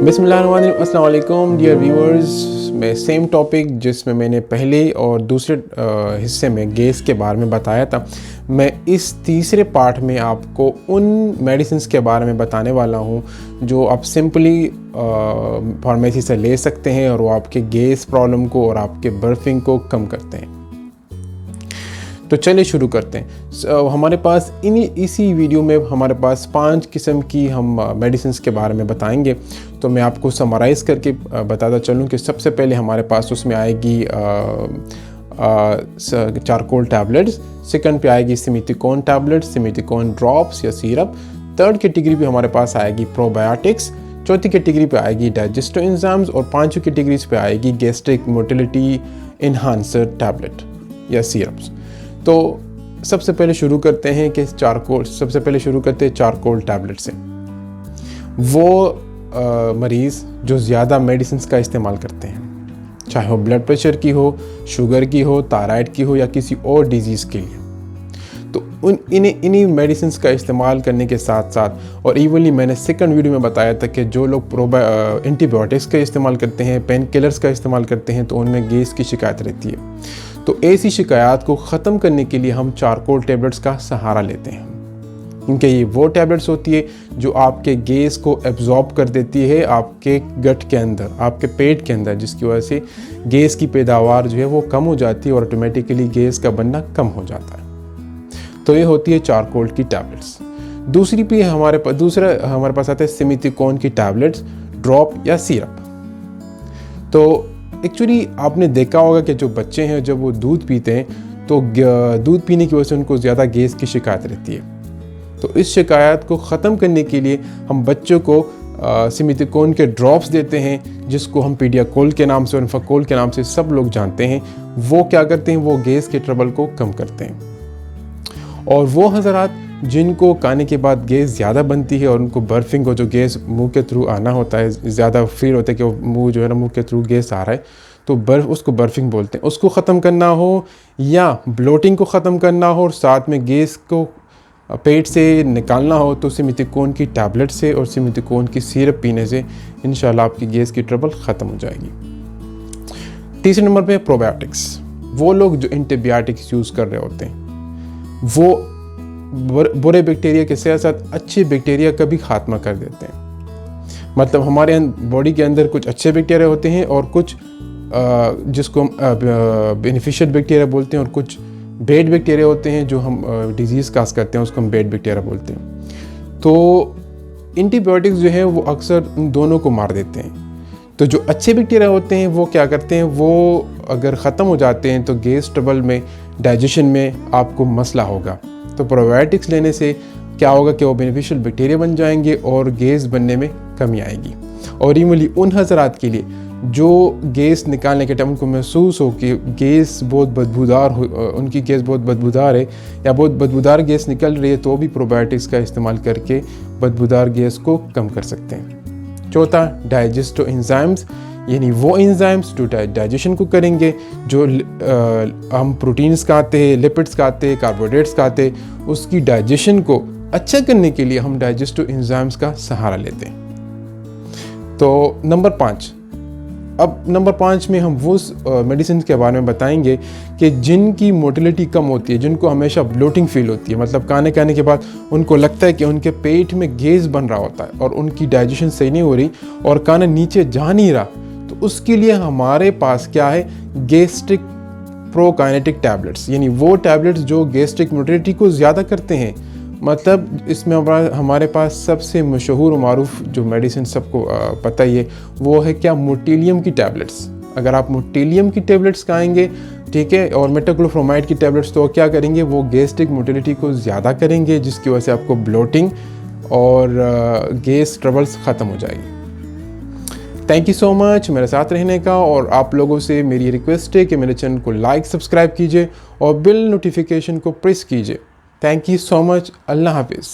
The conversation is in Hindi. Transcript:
बिस्मिल्लाहिर्रहमानिर्रहीम, अस्सलाम वालेकुम डियर व्यूअर्स। मैं सेम टॉपिक जिसमें मैंने पहले और दूसरे हिस्से में गैस के बारे में बताया था, मैं इस तीसरे पार्ट में आपको उन मेडिसिन्स के बारे में बताने वाला हूँ जो आप सिंपली फार्मेसी से ले सकते हैं और वो आपके गैस प्रॉब्लम को और आपके बर्फिंग को कम करते हैं। तो चलिए शुरू करते हैं। हमारे पास इसी वीडियो में हमारे पास 5 किस्म की हम मेडिसिन्स के बारे में बताएंगे। तो मैं आपको समराइज़ करके बताता चलूँ कि सबसे पहले हमारे पास उसमें आएगी चारकोल टैबलेट्स, सेकंड पे आएगी सिमिथिकोन टैबलेट्स, सिमिथिकोन ड्रॉप्स या सिरप, थर्ड कैटेगरी पे हमारे पास आएगी प्रोबायोटिक्स, चौथी कैटेगरी पे आएगी डाइजेस्टिव एंजाइम्स और पांचवी कैटेगरीज पे आएगी गैस्ट्रिक मोटिलिटी इन्हांसर टैबलेट या सिरप्स। तो सबसे पहले शुरू करते हैं कि चारकोल टैबलेट से। वो मरीज़ जो ज़्यादा मेडिसिन का इस्तेमाल करते हैं, चाहे वो ब्लड प्रेशर की हो, शुगर की हो, थायराइड की हो या किसी और डिजीज़ के लिए, तो इन्हीं मेडिसिन का इस्तेमाल करने के साथ साथ और इवनली मैंने सेकंड वीडियो में बताया था कि जो लोग एंटीबायोटिक्स का इस्तेमाल करते हैं, पेन किलर्स का इस्तेमाल करते हैं, तो उनमें गैस की शिकायत रहती है। तो ऐसी शिकायत को ख़त्म करने के लिए हम चारकोल टैबलेट्स का सहारा लेते हैं, क्योंकि ये वो टैबलेट्स होती है जो आपके गैस को एब्जॉर्ब कर देती है आपके गट के अंदर, आपके पेट के अंदर, जिसकी वजह से गैस की पैदावार जो है वो कम हो जाती है और ऑटोमेटिकली गैस का बनना कम हो जाता है। तो ये होती है चारकोल की टैबलेट्स। दूसरा हमारे पास आता है सिमिथिकोन की टैबलेट्स, ड्रॉप या सिरप। तो एक्चुअली आपने देखा होगा कि जो बच्चे हैं जब वो दूध पीते हैं तो दूध पीने की वजह से उनको ज़्यादा गैस की शिकायत रहती है। तो इस शिकायत को ख़त्म करने के लिए हम बच्चों को सिमिथिकोन के ड्रॉप्स देते हैं, जिसको हम पीडियाकोल के नाम से और इन्फाकोल के नाम से सब लोग जानते हैं। वो क्या करते हैं, वो गैस के ट्रबल को कम करते हैं। और वो हज़रात जिनको खाने के बाद गैस ज़्यादा बनती है और उनको बर्फिंग हो, जो गैस मुंह के थ्रू आना होता है, ज़्यादा फील होता है कि वो मुंह जो है ना मुंह के थ्रू गैस आ रहा है, तो उसको बर्फिंग बोलते हैं। उसको ख़त्म करना हो या ब्लोटिंग को ख़त्म करना हो और साथ में गैस को पेट से निकालना हो, तो सिमिथिकोन की टैबलेट से और सिमिथिकोन की सिरप पीने से इंशाल्लाह आपकी गैस की ट्रबल ख़त्म हो जाएगी। तीसरे नंबर पे प्रोबायोटिक्स। वो लोग जो एंटीबायोटिक्स यूज़ कर रहे होते हैं, वो बुरे बैक्टीरिया के साथ साथ अच्छे बैक्टीरिया का भी खात्मा कर देते हैं। मतलब हमारे बॉडी के अंदर कुछ अच्छे बैक्टीरिया होते हैं और कुछ जिसको हम बेनिफिशियल बैक्टीरिया बोलते हैं, और कुछ बैड बैक्टीरिया होते हैं जो हम डिजीज़ काज करते हैं, उसको हम बैड बैक्टीरिया बोलते हैं। तो एंटीबायोटिक्स जो है वो अक्सर उन दोनों को मार देते हैं। तो जो अच्छे बैक्टीरिया होते हैं वो क्या करते हैं, वो अगर ख़त्म हो जाते हैं तो गैस ट्रबल में, डाइजेशन में आपको मसला होगा। तो प्रोबायोटिक्स लेने से क्या होगा कि वो बेनिफिशियल बैक्टीरिया बन जाएंगे और गैस बनने में कमी आएगी। और इमली उन हज़रात के लिए जो गैस निकालने के टाइम उनको महसूस हो कि गैस बहुत बदबूदार हो, उनकी गैस बहुत बदबूदार है या बहुत बदबूदार गैस निकल रही है, तो भी प्रोबायोटिक्स का इस्तेमाल करके बदबूदार गैस को कम कर सकते हैं। चौथा, डाइजेस्टिव एंजाइम्स, यानी वो एंजाइम्स जो डाइजेशन को करेंगे, जो हम प्रोटीन्स खाते हैं, लिपिड्स खाते हैं, कार्बोहाइड्रेट्स खाते हैं, उसकी डाइजेशन को अच्छा करने के लिए हम डाइजेस्टिव एंजाइम्स का सहारा लेते हैं। तो नंबर 5, अब नंबर 5 में हम वो मेडिसिन के बारे में बताएंगे कि जिनकी मोटिलिटी कम होती है, जिनको हमेशा ब्लोटिंग फील होती है, मतलब खाने के बाद उनको लगता है कि उनके पेट में गैस बन रहा होता है और उनकी डाइजेशन सही नहीं हो रही और खाना नीचे जा नहीं रहा। तो उसके लिए हमारे पास क्या है, गैस्ट्रिक प्रोकाइनेटिक टैबलेट्स, यानी वो टैबलेट्स जो गैस्ट्रिक मोटिलिटी को ज़्यादा करते हैं। मतलब इसमें हमारे पास सबसे मशहूर और मारूफ जो मेडिसिन सबको पता ही है, वो है क्या, मोटिलियम की टैबलेट्स। अगर आप मोटिलियम की टैबलेट्स खाएंगे, ठीक है, और मेटाक्लोप्रोमाइड की टैबलेट्स, तो क्या करेंगे, वो गैस्ट्रिक मोटिलिटी को ज़्यादा करेंगे, जिसकी वजह से आपको ब्लोटिंग और गैस ट्रबल्स ख़त्म हो जाएगी। थैंक यू सो मच मेरे साथ रहने का, और आप लोगों से मेरी रिक्वेस्ट है कि मेरे चैनल को लाइक, सब्सक्राइब कीजिए और बेल नोटिफिकेशन को प्रेस कीजिए। Thank you so much. अल्लाह हाफिज़।